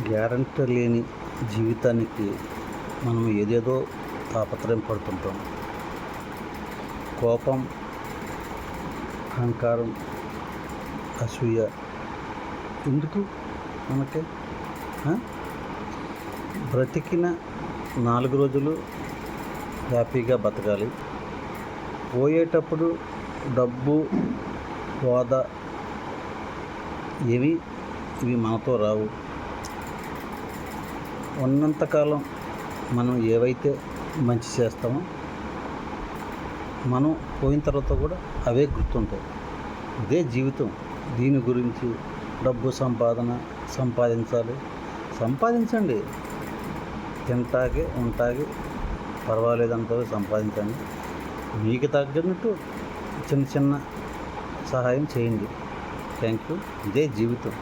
Guarantee లేని జీవితానికి మనం ఏదేదో తాపత్రయం పడుతుంటాం. కోపం, అహంకారం, అసూయ ఎందుకు మనకి? బ్రతికిన 4 రోజులు హ్యాపీగా బతకాలి. పోయేటప్పుడు డబ్బు, హోదా ఇవి మనతో రావు. ఉన్నంతకాలం మనం ఏవైతే మంచి చేస్తామో మనం పోయిన తర్వాత కూడా అవే గుర్తుంటాయి. ఇదే జీవితం. దీని గురించి డబ్బు సంపాదించండి. తింటాకి ఉంటాకి పర్వాలేదంటే సంపాదించండి. మీకు తగ్గట్టు చిన్న చిన్న సహాయం చేయండి. Thank you. ఇదే జీవితం.